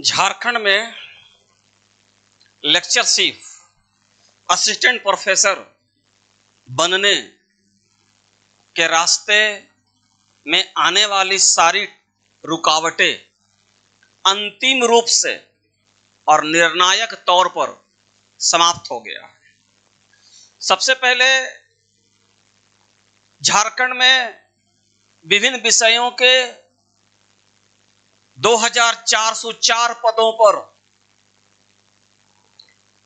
झारखंड में lectureship assistant professor बनने के रास्ते में आने वाली सारी रुकावटें अंतिम रूप से और निर्णायक तौर पर समाप्त हो गया है। सबसे पहले झारखंड में विभिन्न विषयों के 2404 पदों पर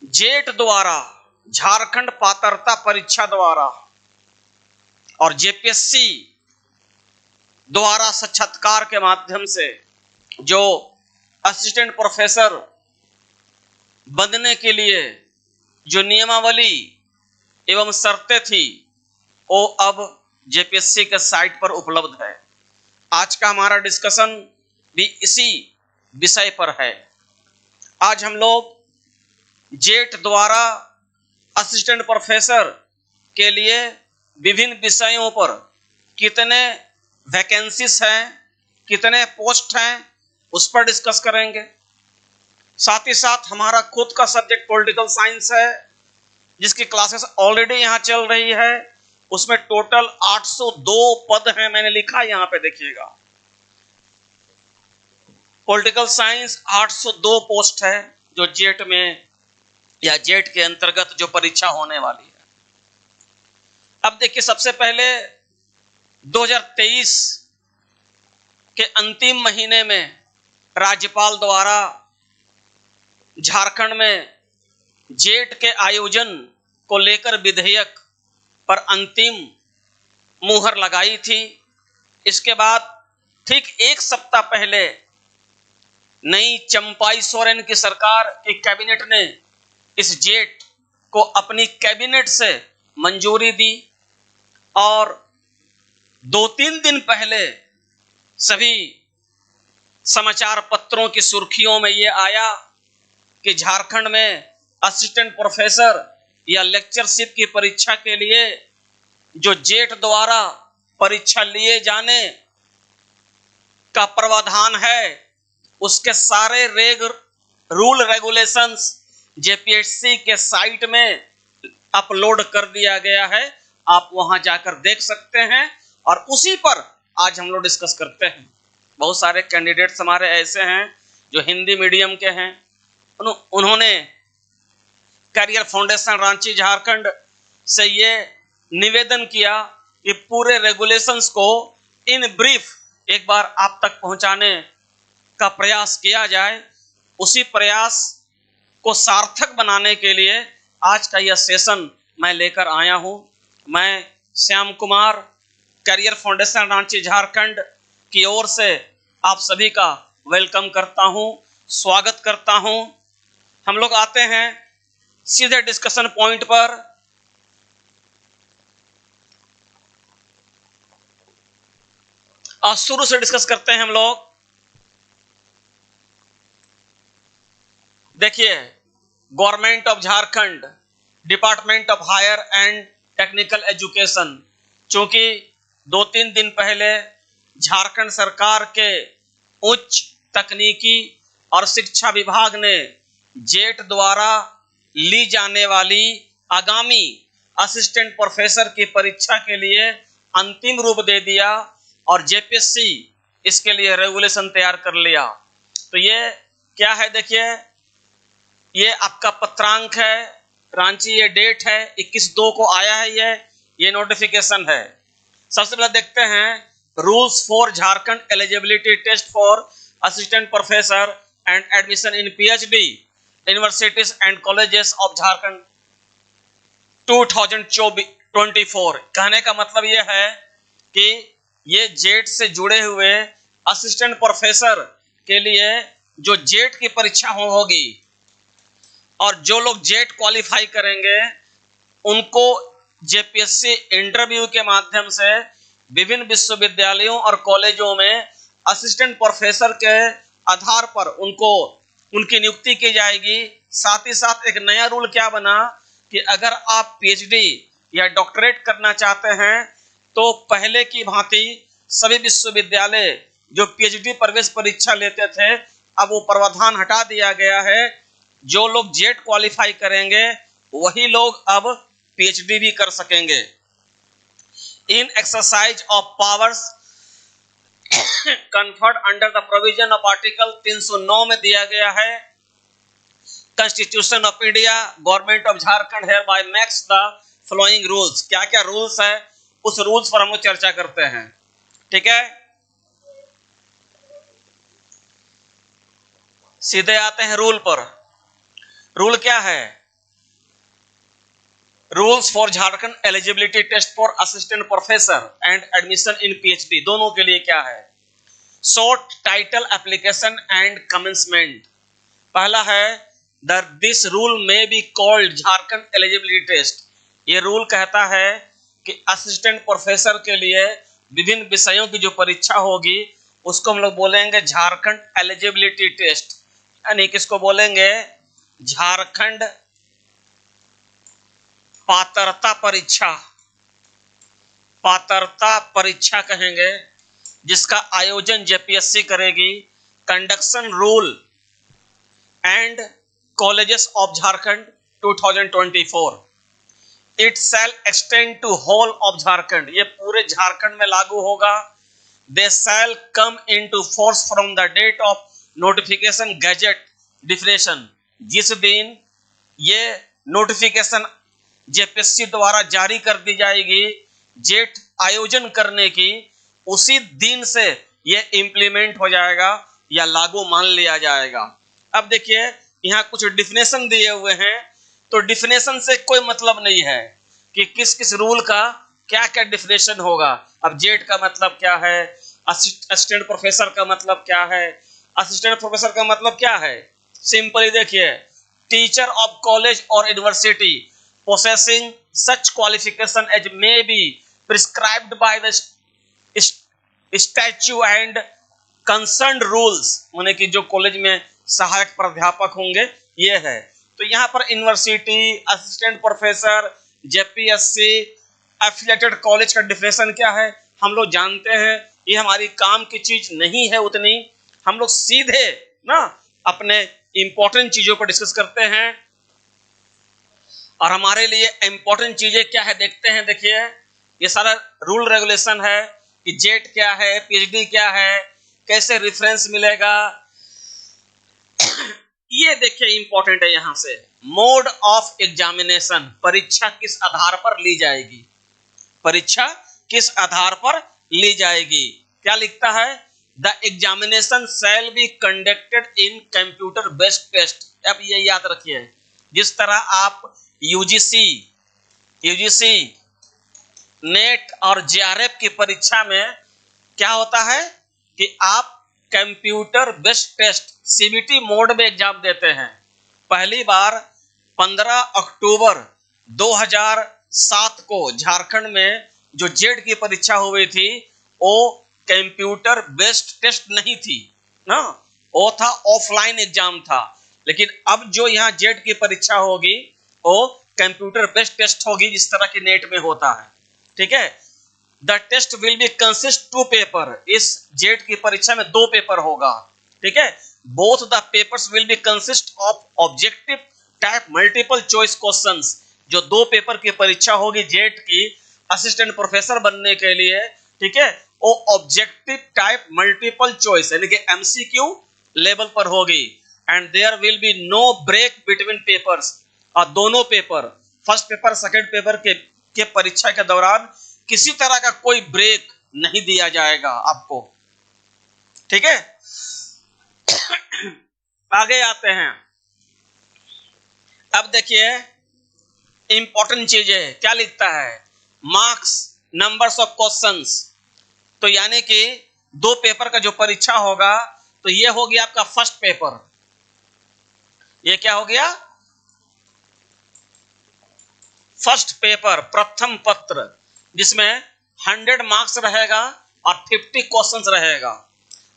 जेट द्वारा, झारखंड पात्रता परीक्षा द्वारा और जेपीएससी द्वारा साक्षात्कार के माध्यम से जो असिस्टेंट प्रोफेसर बनने के लिए जो नियमावली एवं शर्तें थी वो अब जेपीएससी के साइट पर उपलब्ध है। आज का हमारा डिस्कशन भी इसी विषय पर है। आज हम लोग जेट द्वारा असिस्टेंट प्रोफेसर के लिए विभिन्न विषयों पर कितने वैकेंसीज हैं, कितने पोस्ट हैं, उस पर डिस्कस करेंगे। साथ ही साथ हमारा खुद का सब्जेक्ट पॉलिटिकल साइंस है, जिसकी क्लासेस ऑलरेडी यहाँ चल रही है। उसमें टोटल 802 पद हैं, मैंने लिखा यहाँ पे देखिएगा। पॉलिटिकल साइंस 802 पोस्ट है जो जेट में या जेट के अंतर्गत जो परीक्षा होने वाली है। अब देखिए, सबसे पहले 2023 के अंतिम महीने में राज्यपाल द्वारा झारखंड में जेट के आयोजन को लेकर विधेयक पर अंतिम मुहर लगाई थी। इसके बाद ठीक एक सप्ताह पहले नई चंपाई सोरेन की सरकार की कैबिनेट ने इस जेट को अपनी कैबिनेट से मंजूरी दी और 2-3 दिन पहले सभी समाचार पत्रों की सुर्खियों में ये आया कि झारखंड में असिस्टेंट प्रोफेसर या लेक्चरशिप की परीक्षा के लिए जो जेट द्वारा परीक्षा लिए जाने का प्रावधान है, उसके सारे रूल रेगुलेशंस जेपीएससी के साइट में अपलोड कर दिया गया है। आप वहां जाकर देख सकते हैं और उसी पर आज हम लोग डिस्कस करते हैं। बहुत सारे कैंडिडेट्स हमारे ऐसे हैं जो हिंदी मीडियम के हैं। उन्होंने करियर फाउंडेशन रांची झारखंड से ये निवेदन किया कि पूरे रेगुलेशंस को इन ब्रीफ एक बार आप तक पहुंचाने का प्रयास किया जाए। उसी प्रयास को सार्थक बनाने के लिए आज का यह सेशन मैं लेकर आया हूं। मैं श्याम कुमार, करियर फाउंडेशन रांची झारखंड की ओर से आप सभी का वेलकम करता हूं, स्वागत करता हूं। हम लोग आते हैं सीधे डिस्कशन पॉइंट पर। आज शुरू से डिस्कस करते हैं हम लोग। देखिए, government of Jharkhand, department of higher and technical education, चूंकि 2-3 दिन पहले झारखंड सरकार के उच्च तकनीकी और शिक्षा विभाग ने जेट द्वारा ली जाने वाली आगामी असिस्टेंट प्रोफेसर की परीक्षा के लिए अंतिम रूप दे दिया और जेपीएससी इसके लिए रेगुलेशन तैयार कर लिया। तो ये क्या है, देखिए, ये आपका पत्रांक है, रांची ये डेट है, 21/2 को आया है ये नोटिफिकेशन है। सबसे पहले देखते हैं rules for Jharkhand eligibility test for assistant professor and admission in PhD universities and colleges of Jharkhand 2024। कहने का मतलब ये है कि ये जेट से जुड़े हुए असिस्टेंट प्रोफेसर के लिए जो जेट की परीक्षा होगी और जो लोग जेट क्वालिफाई करेंगे उनको जेपीएससी इंटरव्यू के माध्यम से विभिन्न विश्वविद्यालयों और कॉलेजों में असिस्टेंट प्रोफेसर के आधार पर उनकी नियुक्ति की जाएगी। साथ ही साथ एक नया रूल क्या बना कि अगर आप पीएचडी या डॉक्टरेट करना चाहते हैं तो पहले की भांति सभी विश्वविद्यालय जो पीएचडी प्रवेश परीक्षा लेते थे अब वो प्रावधान हटा दिया गया है। जो लोग जेट क्वालिफाई करेंगे वही लोग अब पीएचडी भी कर सकेंगे। In exercise of powers conferred under the provision of article 309 में दिया गया है, constitution of India, government of Jharkhand hereby makes the following rules. क्या क्या रूल्स है उस रूल्स पर हम लोग चर्चा करते हैं। ठीक है, सीधे आते हैं रूल पर। रूल क्या है? Rules for Jharkhand eligibility test for assistant professor and admission in PhD, दोनों के लिए क्या है? Short title application and commencement. पहला है दिस रूल में be called Jharkhand eligibility test. ये रूल कहता है कि असिस्टेंट प्रोफेसर के लिए विभिन्न विषयों की जो परीक्षा होगी उसको हम लोग बोलेंगे झारखंड एलिजिबिलिटी टेस्ट, यानी किसको बोलेंगे? झारखंड पात्रता परीक्षा, पात्रता परीक्षा कहेंगे, जिसका आयोजन जेपीएससी करेगी। Conduction rule and colleges of Jharkhand 2024, it shall extend to whole of Jharkhand, ये पूरे झारखंड में लागू होगा। They shall come into force from the date of notification gazette definition, जिस दिन ये नोटिफिकेशन जेपीएससी द्वारा जारी कर दी जाएगी जेट आयोजन करने की, उसी दिन से ये इंप्लीमेंट हो जाएगा या लागू मान लिया जाएगा। अब देखिए यहाँ कुछ डिफिनेशन दिए हुए हैं, तो डिफिनेशन से कोई मतलब नहीं है कि किस किस रूल का क्या क्या डिफिनेशन होगा। अब जेट का मतलब क्या है, असिस्टेंट प्रोफेसर का मतलब क्या है। असिस्टेंट प्रोफेसर का मतलब क्या है? सिंपली देखिए, टीचर ऑफ कॉलेज और university possessing such qualification as may be prescribed by the statute and concerned rules, माने कि जो कॉलेज में सहायक प्राध्यापक होंगे ये है। तो यहाँ पर university, assistant professor, JPSC, affiliated college का डिफिनेशन क्या है हम लोग जानते हैं। ये हमारी काम की चीज नहीं है उतनी, हम लोग सीधे ना अपने इंपॉर्टेंट चीजों पर डिस्कस करते हैं। और हमारे लिए इंपॉर्टेंट चीजें क्या है देखते हैं। देखिए ये सारा रूल रेगुलेशन है कि जेट क्या है, पीएचडी क्या है, कैसे रेफरेंस मिलेगा, ये देखिए इंपॉर्टेंट है। यहां से मोड ऑफ एग्जामिनेशन, परीक्षा किस आधार पर ली जाएगी, परीक्षा किस आधार पर ली जाएगी। क्या लिखता है? The examination shall be conducted in computer based test. अब ये याद रखिए, जिस तरह आप यूजीसी, नेट और जेआरएफ की परीक्षा में क्या होता है कि आप computer based test CBT mode में एग्जाम देते हैं। पहली बार 15 अक्टूबर 2007 को झारखंड में जो जेट की परीक्षा हुई थी वो कंप्यूटर बेस्ड टेस्ट नहीं थी ना, वो था ऑफलाइन एग्जाम था। लेकिन अब जो यहाँ जेट की परीक्षा होगी वो कंप्यूटर बेस्ड टेस्ट होगी, जिस तरह के नेट में होता है। ठीक है, the test will be consist 2 paper, इस जेट की परीक्षा में 2 पेपर होगा। ठीक है, both the papers will be consist of objective type multiple choice questions. जो 2 पेपर की परीक्षा होगी जेट की असिस्टेंट प्रोफेसर बनने के लिए, ठीक है, वो ऑब्जेक्टिव टाइप मल्टीपल चॉइस यानी कि एमसीक्यू लेवल पर होगी। And there will be no break between papers, और दोनों paper, first paper second paper के परीक्षा के दौरान किसी तरह का कोई ब्रेक नहीं दिया जाएगा आपको। ठीक है, आगे आते हैं। अब देखिए इंपॉर्टेंट चीजें क्या लिखता है, मार्क्स, नंबर्स ऑफ क्वेश्चंस। तो यानी कि 2 पेपर का जो परीक्षा होगा तो ये हो गया आपका फर्स्ट पेपर, ये क्या हो गया? फर्स्ट पेपर, प्रथम पत्र, जिसमें 100 मार्क्स रहेगा और 50 क्वेश्चंस रहेगा।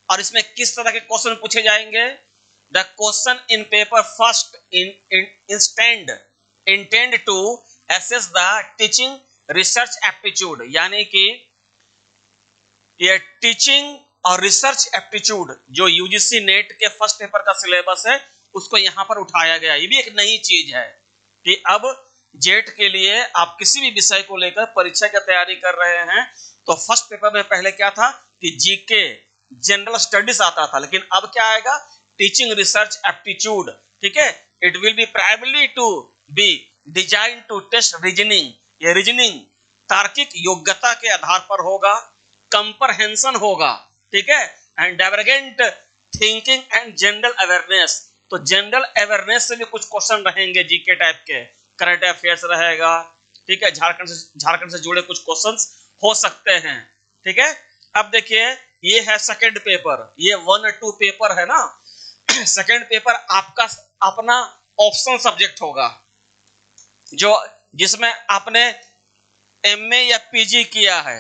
और इसमें किस तरह के क्वेश्चन पूछे जाएंगे? The question in paper first intend to assess the teaching research aptitude, यानी कि ये टीचिंग और रिसर्च एप्टीट्यूड जो यूजीसी नेट के फर्स्ट पेपर का सिलेबस है उसको यहां पर उठाया गया। ये भी एक नई चीज है कि अब जेट के लिए आप किसी भी विषय को लेकर परीक्षा की तैयारी कर रहे हैं तो फर्स्ट पेपर में पहले क्या था कि जीके जनरल स्टडीज आता था, लेकिन अब क्या आएगा, टीचिंग रिसर्च एप्टीट्यूड। ठीक है, it will be primary to be design to test reasoning. ये रीजनिंग तार्किक योग्यता के आधार पर होगा, कंप्रहेंशन होगा, ठीक है, and divergent thinking and general awareness. तो जनरल अवेयरनेस से भी कुछ क्वेश्चन रहेंगे जीके टाइप के, करंट अफेयर्स रहेगा, ठीक है, झारखंड से जुड़े कुछ क्वेश्चंस हो सकते हैं। ठीक है, अब देखिए ये है सेकंड पेपर, ये 1 और 2 पेपर है ना। सेकंड पेपर आपका अपना ऑप्शनल सब्जेक्ट होगा, जो जिसमें आपने एमए या पीजी किया है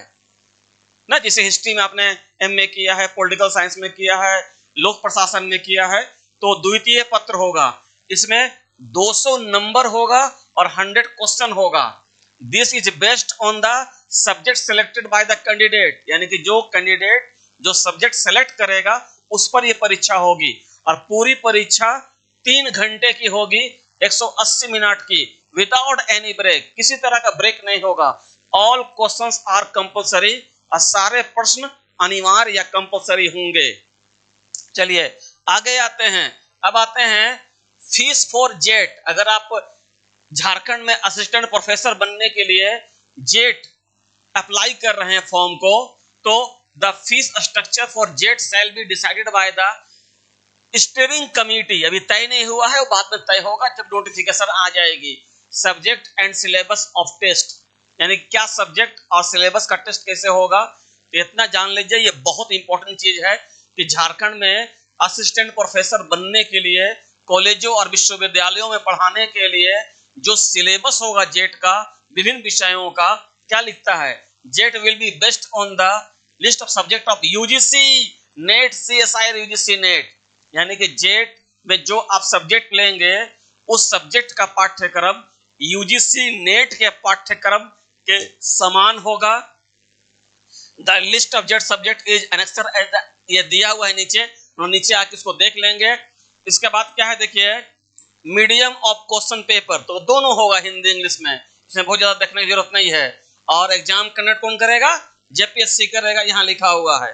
ना, जैसे हिस्ट्री में आपने एमए किया है, पॉलिटिकल साइंस में किया है, लोक प्रशासन में किया है, तो द्वितीय पत्र होगा, इसमें 200 नंबर होगा और 100 क्वेश्चन होगा। This is based on the subject selected by the candidate, यानी कि जो कैंडिडेट जो सब्जेक्ट सेलेक्ट करेगा उस पर यह परीक्षा होगी, और पूरी परीक्षा 3 घंटे की होगी, 180 मिनट की, विदाउट एनी ब्रेक, किसी तरह का ब्रेक नहीं होगा। ऑल क्वेश्चंस आर कंपलसरी, और सारे प्रश्न अनिवार्य या कंपलसरी होंगे। चलिए आगे आते हैं। अब आते हैं फीस फॉर जेट। अगर आप झारखंड में असिस्टेंट प्रोफेसर बनने के लिए जेट अप्लाई कर रहे हैं फॉर्म को, तो the fees structure for jet shall be decided by the steering committee. अभी तय नहीं हुआ है, वो बाद में तय होगा जब नोटिफिकेशन आ जाएगी। Subject and syllabus of test, यानी क्या सब्जेक्ट और सिलेबस का टेस्ट कैसे होगा, तो इतना जान लीजिए। ये बहुत इंपॉर्टेंट चीज है कि झारखंड में असिस्टेंट प्रोफेसर बनने के लिए, कॉलेजों और विश्वविद्यालयों में पढ़ाने के लिए जो सिलेबस होगा जेट का, विभिन्न विषयों का, क्या लिखता है, jet will be based on the list of subject of UGC net, CSI और यूजीसी नेट। यानी कि जेट में जो आप सब्जेक्ट लेंगे उस सब्जेक्ट का पाठ्यक्रम यूजीसी नेट के पाठ्यक्रम के समान होगा। The list of jet subject is annexure at the, ये दिया हुआ है नीचे, तो नीचे आके इसको देख लेंगे। इसके बाद क्या है, देखिए मीडियम ऑफ क्वेश्चन पेपर, तो दोनों होगा हिंदी इंग्लिश में, इसमें बहुत ज्यादा देखने की जरूरत नहीं है। और एग्जाम कंडक्ट कौन करेगा, जेपीएससी करेगा, यहाँ लिखा हुआ है।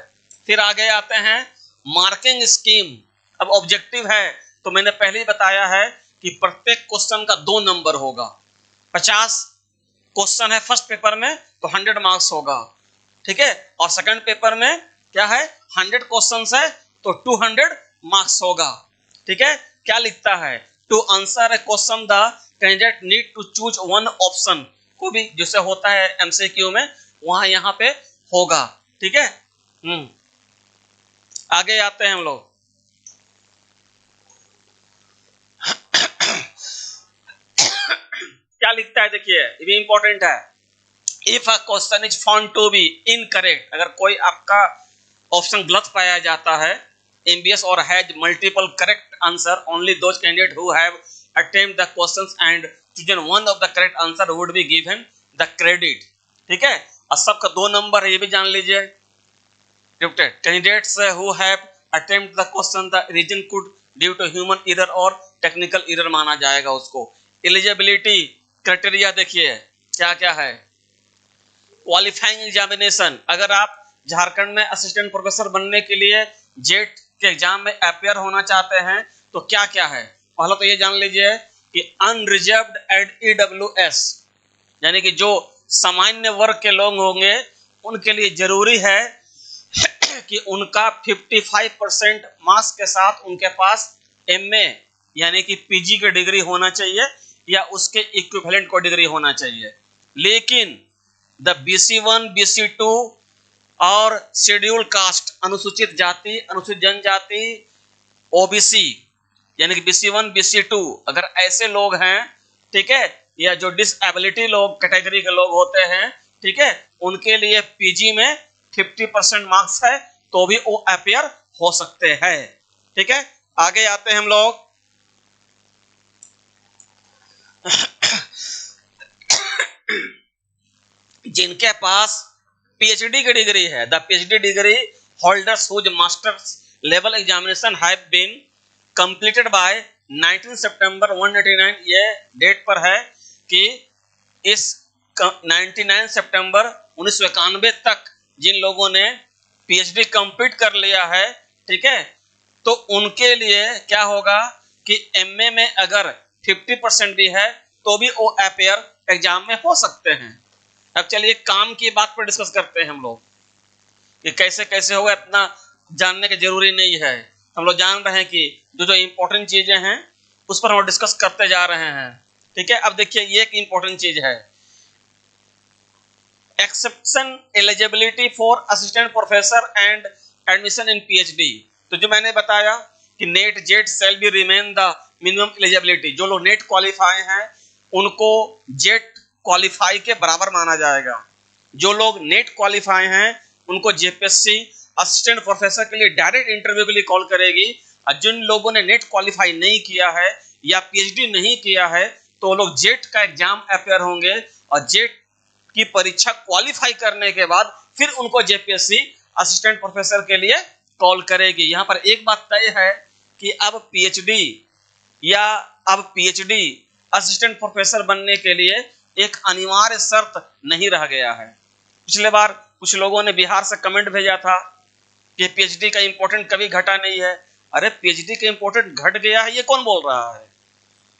फिर आगे आते हैं मार्किंग स्कीम। अब ऑब्जेक्टिव है तो मैंने पहले ही बताया है कि प्रत्येक क्वेश्चन का 2 नंबर होगा। 50 क्वेश्चन है फर्स्ट पेपर में तो 100 मार्क्स होगा, ठीक है, और सेकंड पेपर में क्या है, 100 क्वेश्चन है तो 200 मार्क्स होगा। ठीक है, क्या लिखता है, to answer a question the candidate need to choose one option, को भी जैसे होता है एमसीक्यू में, वहां यहाँ पे होगा। ठीक है, आगे आते हैं हम लोग। क्या लिखता है, देखिए ये भी इंपॉर्टेंट है। If a question is found to be incorrect, अगर कोई आपका ऑप्शन गलत पाया जाता है, एमबीएस और has multiple correct answer, only those candidate who have attempt the questions and chosen one of the correct answer would be given the credit. ठीक है, और सबका 2 नंबर है, ये भी जान लीजिए। Candidates who have attempt the question the reason could due to human error और टेक्निकल एरर माना जाएगा उसको। एलिजिबिलिटी क्राइटेरिया देखिए क्या क्या है। क्वालिफाइंग एग्जामिनेशन, अगर आप झारखंड में असिस्टेंट प्रोफेसर बनने के लिए जेट के एग्जाम में अपियर होना चाहते हैं तो क्या क्या है। पहले तो ये जान लीजिए कि अनरिजर्व्ड एंड ईडब्ल्यूएस, यानी कि जो सामान्य वर्ग के लोग होंगे उनके लिए जरूरी है कि उनका 55% मार्क्स के साथ उनके पास एमए यानी कि पीजी की डिग्री होना चाहिए या उसके इक्विवेलेंट को डिग्री होना चाहिए। लेकिन द BC1, BC2 और शेड्यूल कास्ट, अनुसूचित जाति, अनुसूचित जनजाति, ओबीसी यानी कि BC1, BC2, अगर ऐसे लोग हैं, ठीक है, या जो डिसएबिलिटी लोग कैटेगरी के लोग होते हैं, ठीक है, उनके लिए पीजी में 50% मार्क्स है तो भी वो अपियर हो सकते हैं। ठीक है, आगे आते हैं हम लोग। जिनके पास पीएचडी की डिग्री है, the PhD degree holders whose master's level examination have been completed by 19 सितंबर 189, ये डेट पर है कि इस 99 सितंबर 1991 तक जिन लोगों ने पीएचडी कंप्लीट कर लिया है, ठीक है, तो उनके लिए क्या होगा कि एमए में अगर 50% भी है तो भी वो अपेयर एग्जाम में हो सकते हैं। अब चलिए काम की बात पर डिस्कस करते हैं हम लोग कि कैसे कैसे होगा, इतना जानने की जरूरी नहीं है। हम लोग जान रहे हैं कि जो जो इंपॉर्टेंट चीजें हैं उस पर हम डिस्कस करते जा रहे हैं, ठीक है। अब देखिए ये एक इंपॉर्टेंट चीज है, exception eligibility for assistant professor and admission in PhD. तो जो मैंने बताया कि NET JET shall be remain the minimum eligibility, जो लोग नेट क्वालिफाई हैं उनको जेट क्वालिफाई के बराबर माना जाएगा। जो लोग नेट क्वालिफाई हैं उनको जेपीएससी असिस्टेंट प्रोफेसर के लिए डायरेक्ट इंटरव्यू के लिए कॉल करेगी, और जिन लोगों ने नेट क्वालिफाई नहीं किया है या पीएचडी नहीं किया है तो वो लोग जेट का एग्जाम अपेयर होंगे, और जेट की परीक्षा क्वालिफाई करने के बाद फिर उनको जेपीएससी असिस्टेंट प्रोफेसर के लिए कॉल करेगी। यहाँ पर एक बात तय है कि अब पीएचडी असिस्टेंट प्रोफेसर बनने के लिए एक अनिवार्य शर्त नहीं रह गया है। पिछले बार कुछ लोगों ने बिहार से कमेंट भेजा था कि पीएचडी का इंपॉर्टेंट कभी घटा नहीं है। अरे पीएचडी का इंपॉर्टेंट घट गया है, ये कौन बोल रहा है?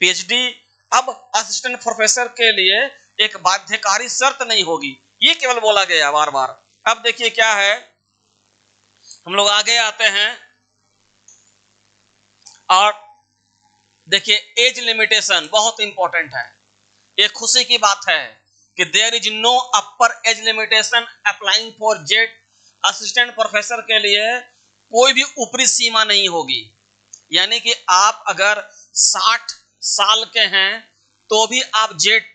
पीएचडी अब असिस्टेंट प्रोफेसर के लिए एक बाध्यकारी शर्त नहीं होगी, ये केवल बोला गया बार बार। अब देखिए क्या है, हम लोग आगे आते हैं और देखिए एज लिमिटेशन बहुत इंपॉर्टेंट है। ये खुशी की बात है कि there is no upper age limitation applying for JET assistant professor के लिए कोई भी ऊपरी सीमा नहीं होगी। यानी कि आप अगर 60 साल के हैं तो भी आप जेट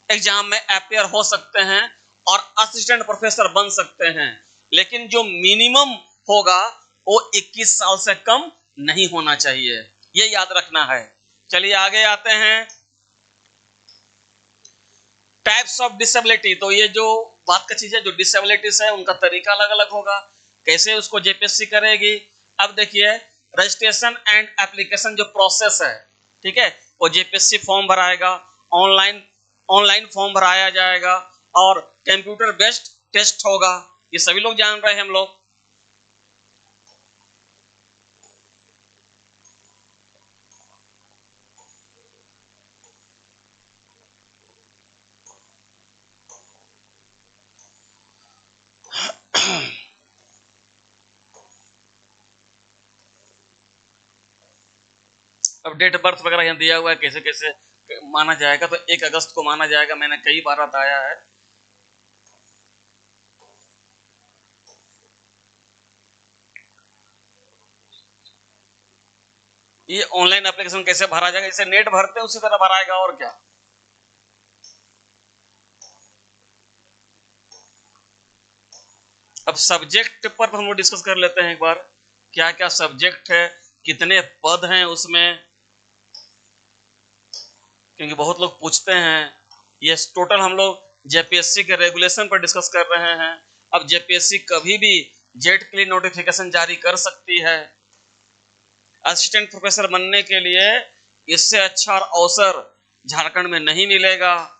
एग्जाम में अपेयर हो सकते हैं और असिस्टेंट प्रोफेसर बन सकते हैं, लेकिन जो मिनिमम होगा वो 21 साल से कम नहीं होना चाहिए, ये याद रखना है। चलिए आगे आते हैं, टाइप्स ऑफ डिसेबिलिटी। तो ये जो बात का चीज है, जो डिसेबिलिटीज है उनका तरीका अलग अलग होगा, कैसे उसको जेपीएससी करेगी। अब देखिए रजिस्ट्रेशन एंड एप्लीकेशन जो प्रोसेस है, ठीक है, वो जेपीएससी फॉर्म भराएगा, ऑनलाइन फॉर्म भराया जाएगा और कंप्यूटर बेस्ड टेस्ट होगा। ये सभी लोग जान रहे हैं हम लोग। अब डेट ऑफ बर्थ वगैरह यहाँ दिया हुआ है, कैसे कैसे माना जाएगा। तो 1 अगस्त को माना जाएगा, मैंने कई बार बताया है। ये ऑनलाइन एप्लीकेशन कैसे भरा जाएगा, जैसे नेट भरते हैं उसी तरह भराएगा, और क्या। अब सब्जेक्ट पर हम लोग डिस्कस कर लेते हैं एक बार, क्या क्या सब्जेक्ट है, कितने पद हैं उसमें, क्योंकि बहुत लोग पूछते हैं। ये टोटल हम लोग जेपीएससी के रेगुलेशन पर डिस्कस कर रहे हैं। अब जेपीएससी कभी भी जेट के लिए नोटिफिकेशन जारी कर सकती है। असिस्टेंट प्रोफेसर बनने के लिए इससे अच्छा अवसर झारखंड में नहीं मिलेगा।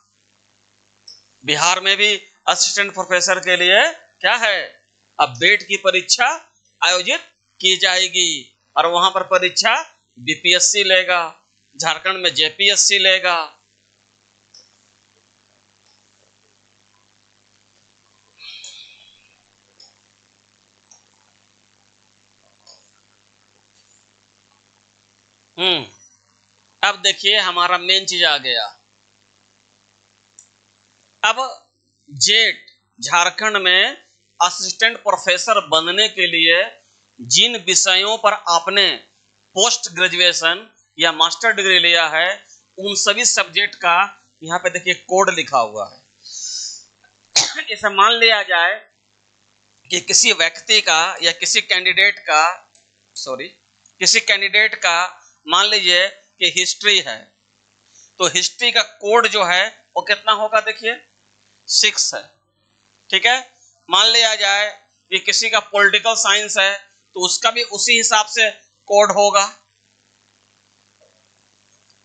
बिहार में भी असिस्टेंट प्रोफेसर के लिए क्या है, अब बेट की परीक्षा आयोजित की जाएगी और वहां पर परीक्षा बीपीएससी लेगा, झारखंड में जेपीएससी लेगा। अब देखिए हमारा मेन चीज आ गया। अब जेट झारखंड में असिस्टेंट प्रोफेसर बनने के लिए जिन विषयों पर आपने पोस्ट ग्रेजुएशन या मास्टर डिग्री लिया है उन सभी सब्जेक्ट का यहाँ पे देखिए कोड लिखा हुआ है। ऐसा मान लिया जाए कि किसी व्यक्ति का या किसी कैंडिडेट का मान लीजिए कि हिस्ट्री है, तो हिस्ट्री का कोड जो है वो कितना होगा, देखिए 6 है, ठीक है। मान लिया जाए ये किसी का पॉलिटिकल साइंस है तो उसका भी उसी हिसाब से कोड होगा।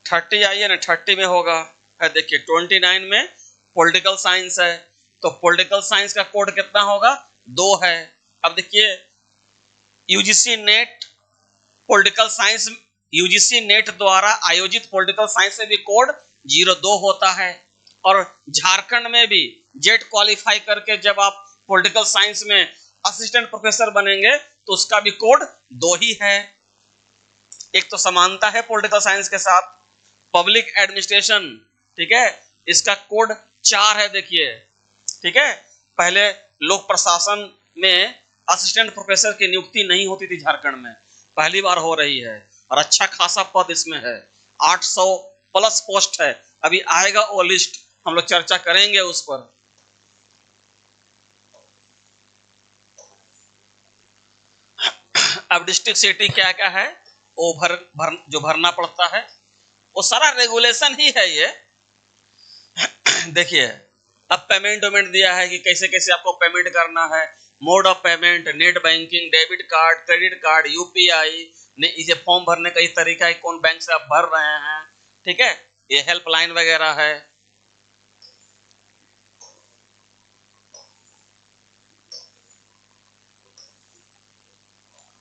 30 आइए ना, 30 में होगा, देखिए 29 में पॉलिटिकल साइंस है तो पॉलिटिकल साइंस का कोड कितना होगा, 2 है। अब देखिए UGC net political science, UGC net द्वारा आयोजित पॉलिटिकल साइंस में भी कोड 02 होता है। और झारखंड में भी जेट क्वालिफाई करके जब आप पॉलिटिकल साइंस में असिस्टेंट प्रोफेसर बनेंगे तो उसका भी कोड 2 ही है। एक तो समानता है पॉलिटिकल साइंस के साथ। पब्लिक एडमिनिस्ट्रेशन, ठीक है, इसका कोड 4 है, देखिए, ठीक है। पहले लोक प्रशासन में असिस्टेंट प्रोफेसर की नियुक्ति नहीं होती थी झारखंड में, पहली बार हो रही है और अच्छा खासा पद इसमें है, 800 प्लस पोस्ट है। अभी आएगा वो लिस्ट, हम लोग चर्चा करेंगे उस पर। अब डिस्ट्रिक्ट सिटी क्या क्या है वो जो भरना पड़ता है वो सारा रेगुलेशन ही है ये। देखिए अब पेमेंट वेमेंट दिया है कि कैसे कैसे आपको पेमेंट करना है, mode of payment, net banking, debit card, credit card, UPI, इसे फॉर्म भरने का ही तरीका है, कौन बैंक से आप भर रहे हैं, ठीक है, ये हेल्पलाइन वगैरह है।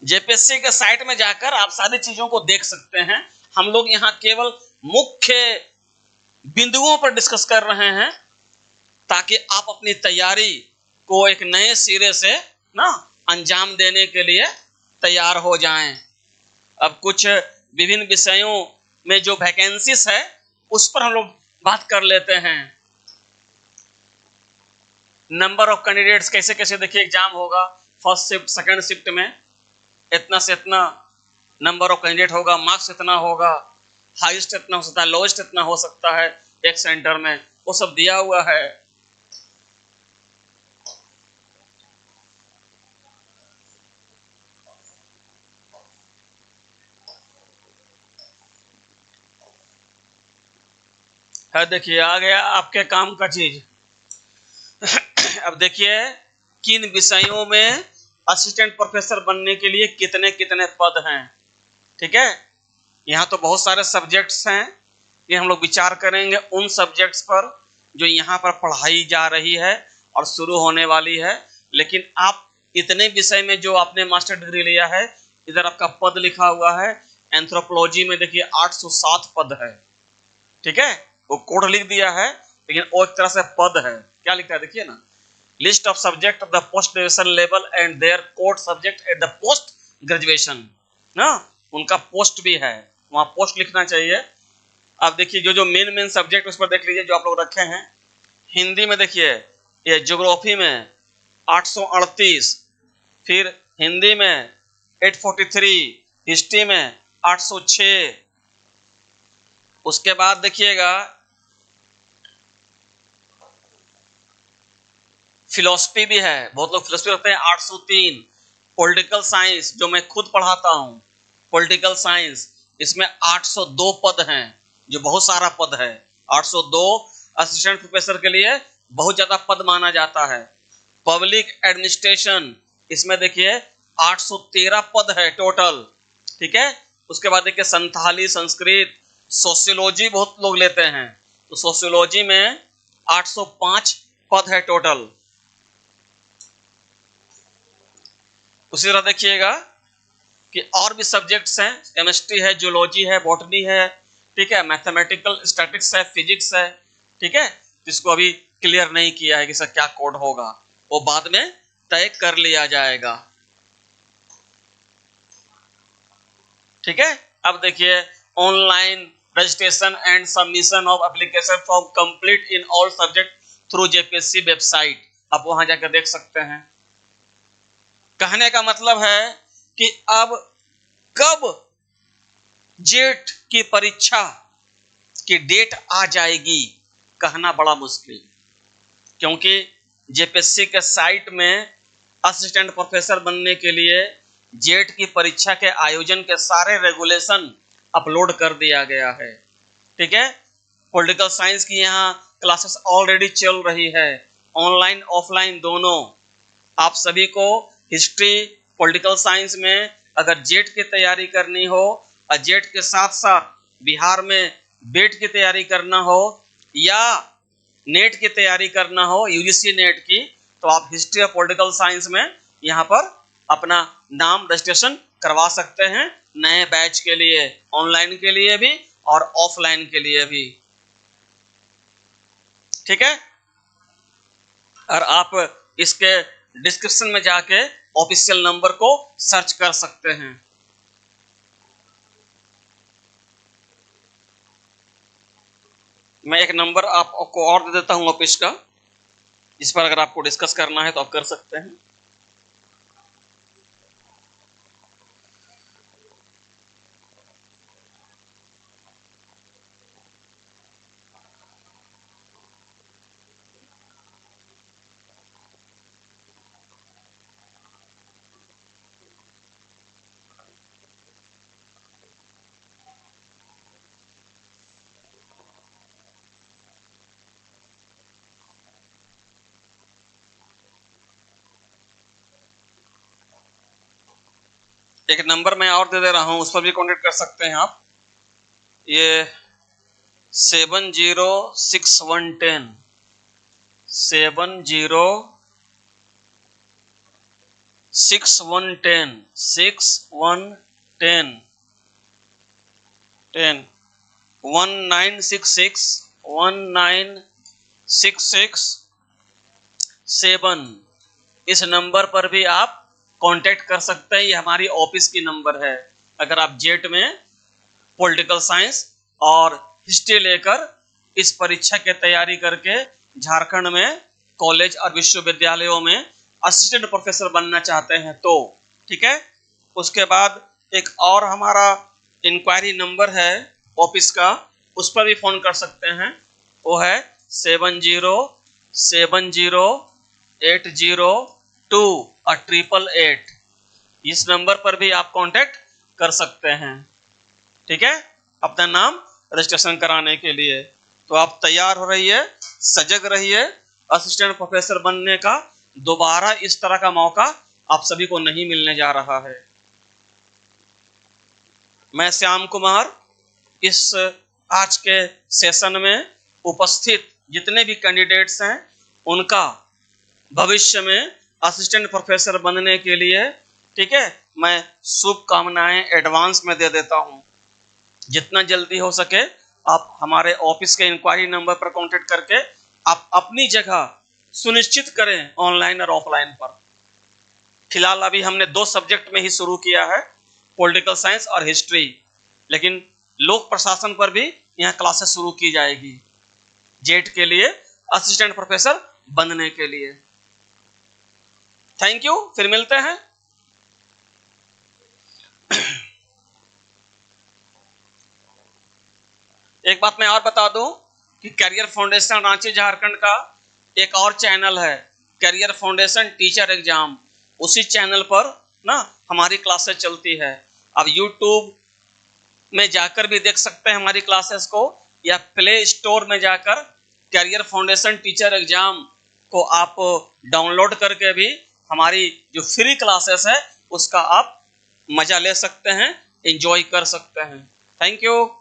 जेपीएससी के साइट में जाकर आप सारी चीजों को देख सकते हैं। हम लोग यहाँ केवल मुख्य बिंदुओं पर डिस्कस कर रहे हैं ताकि आप अपनी तैयारी को एक नए सिरे से ना अंजाम देने के लिए तैयार हो जाएं। अब कुछ विभिन्न विषयों में जो वैकेंसीज है उस पर हम लोग बात कर लेते हैं। नंबर ऑफ कैंडिडेट्स कैसे कैसे, देखिए एग्जाम होगा, फर्स्ट शिफ्ट सेकंड शिफ्ट में इतना से इतना नंबर ऑफ कैंडिडेट होगा, मार्क्स इतना होगा, हाईएस्ट इतना हो सकता है, लोएस्ट इतना हो सकता है एक सेंटर में, वो सब दिया हुआ है। देखिए आ गया आपके काम का चीज। अब देखिए किन विषयों में असिस्टेंट प्रोफेसर बनने के लिए कितने कितने पद हैं, ठीक है। यहाँ तो बहुत सारे सब्जेक्ट्स हैं, ये हम लोग विचार करेंगे उन सब्जेक्ट्स पर जो यहाँ पर पढ़ाई जा रही है और शुरू होने वाली है। लेकिन आप इतने विषय में जो आपने मास्टर डिग्री लिया है, इधर आपका पद लिखा हुआ है, एंथ्रोपोलॉजी में देखिए 807 पद है, ठीक है। वो कोड लिख दिया है लेकिन वो एक तरह से पद है। क्या लिखता है देखिए ना, list of subject of the post graduation level and their code subject at the post graduation ना, उनका पोस्ट भी है, वहां पोस्ट लिखना चाहिए। अब देखिए जो जो मेन सब्जेक्ट उस पर देख लीजिए जो आप लोग रखे हैं। हिंदी में देखिए ये ज्योग्राफी में 838, फिर हिंदी में 843, हिस्ट्री में 806, उसके बाद देखिएगा फिलॉसफी भी है, बहुत लोग फिलॉसफी रखते हैं 803, पॉलिटिकल साइंस जो मैं खुद पढ़ाता हूं पॉलिटिकल साइंस, इसमें 802 पद हैं, जो बहुत सारा पद है। 802 असिस्टेंट प्रोफेसर के लिए बहुत ज्यादा पद माना जाता है। पब्लिक एडमिनिस्ट्रेशन, इसमें देखिए 813 पद है टोटल, ठीक है। उसके बाद देखिए संथाली, संस्कृत, सोशियोलॉजी बहुत लोग लेते हैं, तो सोशियोलॉजी में 805 पद है टोटल। उसी तरह देखिएगा कि और भी सब्जेक्ट्स हैं, केमिस्ट्री है, जूलॉजी है, बॉटनी है, ठीक है, मैथमेटिकल स्टैटिक्स है, फिजिक्स है, ठीक है। जिसको अभी क्लियर नहीं किया है कि सर क्या कोड होगा, वो बाद में तय कर लिया जाएगा, ठीक है। अब देखिए online registration and submission of application form complete in all subject through JPSC website, आप वहां जाकर देख सकते हैं। कहने का मतलब है कि अब कब जेट की परीक्षा की डेट आ जाएगी कहना बड़ा मुश्किल, क्योंकि जेपीएससी के साइट में असिस्टेंट प्रोफेसर बनने के लिए जेट की परीक्षा के आयोजन के सारे रेगुलेशन अपलोड कर दिया गया है, ठीक है। पॉलिटिकल साइंस की यहाँ क्लासेस ऑलरेडी चल रही है, ऑनलाइन ऑफलाइन दोनों। आप सभी को हिस्ट्री पॉलिटिकल साइंस में अगर जेट की तैयारी करनी हो और जेट के साथ साथ बिहार में बेट की तैयारी करना हो या नेट की तैयारी करना हो, यूजीसी नेट की, तो आप हिस्ट्री और पॉलिटिकल साइंस में यहाँ पर अपना नाम रजिस्ट्रेशन करवा सकते हैं, नए बैच के लिए, ऑनलाइन के लिए भी और ऑफलाइन के लिए भी। ठीक है, और आप इसके डिस्क्रिप्शन में जाके ऑफिशियल नंबर को सर्च कर सकते हैं। मैं एक नंबर आपको और दे देता हूं ऑफिस का, जिस पर अगर आपको डिस्कस करना है तो आप कर सकते हैं। एक नंबर मैं और दे दे रहा हूं, उस पर भी कांटेक्ट कर सकते हैं आप। ये 706110 6110 1966 इस नंबर पर भी आप कांटेक्ट कर सकते हैं। ये हमारी ऑफिस की नंबर है। अगर आप जेट में पॉलिटिकल साइंस और हिस्ट्री लेकर इस परीक्षा की तैयारी करके झारखंड में कॉलेज और विश्वविद्यालयों में असिस्टेंट प्रोफेसर बनना चाहते हैं तो ठीक है। उसके बाद एक और हमारा इंक्वायरी नंबर है ऑफिस का, उस पर भी फोन कर सकते हैं। वो है 7070802888। इस नंबर पर भी आप कांटेक्ट कर सकते हैं। ठीक है, अपना नाम रजिस्ट्रेशन कराने के लिए। तो आप तैयार हो रहिए, सजग रहिए। असिस्टेंट प्रोफेसर बनने का दोबारा इस तरह का मौका आप सभी को नहीं मिलने जा रहा है। मैं श्याम कुमार इस आज के सेशन में उपस्थित जितने भी कैंडिडेट्स हैं उनका भविष्य में असिस्टेंट प्रोफेसर बनने के लिए, ठीक है, मैं शुभकामनाएं एडवांस में दे देता हूं। जितना जल्दी हो सके आप हमारे ऑफिस के इंक्वायरी नंबर पर कांटेक्ट करके आप अपनी जगह सुनिश्चित करें ऑनलाइन और ऑफलाइन पर। फिलहाल अभी हमने 2 सब्जेक्ट में ही शुरू किया है, पॉलिटिकल साइंस और हिस्ट्री, लेकिन लोक प्रशासन पर भी यहाँ क्लासेस शुरू की जाएगी जेट के लिए, असिस्टेंट प्रोफेसर बनने के लिए। थैंक यू, फिर मिलते हैं। एक बात मैं और बता दूं कि करियर फाउंडेशन रांची झारखंड का एक और चैनल है, करियर फाउंडेशन टीचर एग्जाम। उसी चैनल पर ना हमारी क्लासेस चलती है। अब यूट्यूब में जाकर भी देख सकते हैं हमारी क्लासेस को, या प्ले स्टोर में जाकर करियर फाउंडेशन टीचर एग्जाम को आप डाउनलोड करके भी हमारी जो फ्री क्लासेस है उसका आप मजा ले सकते हैं, एंजॉय कर सकते हैं। Thank you.